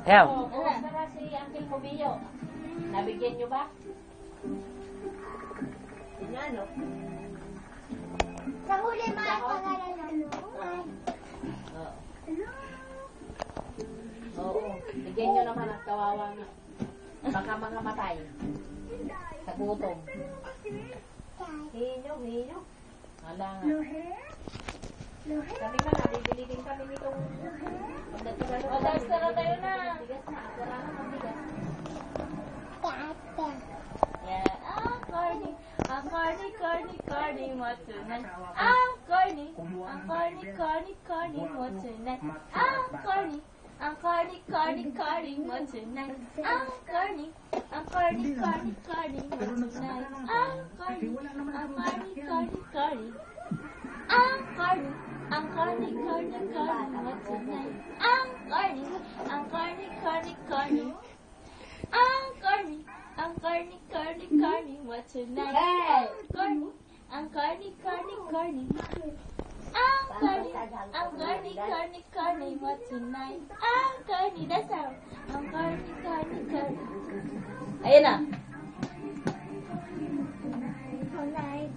Ayaw. Kumusta na si Uncle Pobillo? Nabigyan nyo ba? Yan, no? Sa huli, pangalan Oo. Bigyan nyo naman at kawawa nga. Baka mga matay. Sa gutom. Hinyo, hinyo. Wala nga. Kami man, bibili din kami nitong pagdating O, guys, tara tayo na. bigas na. Wala na ang bigas. Yeah. Corny mo tonight. I'm corny mo tonight. I'm corny mo tonight. I'm corny mo tonight. I'm corny mo tonight. I'm corny mo tonight. Ang corny mo tonight. Ang corny, that's how. Ang corny. Ayun na. Tonight.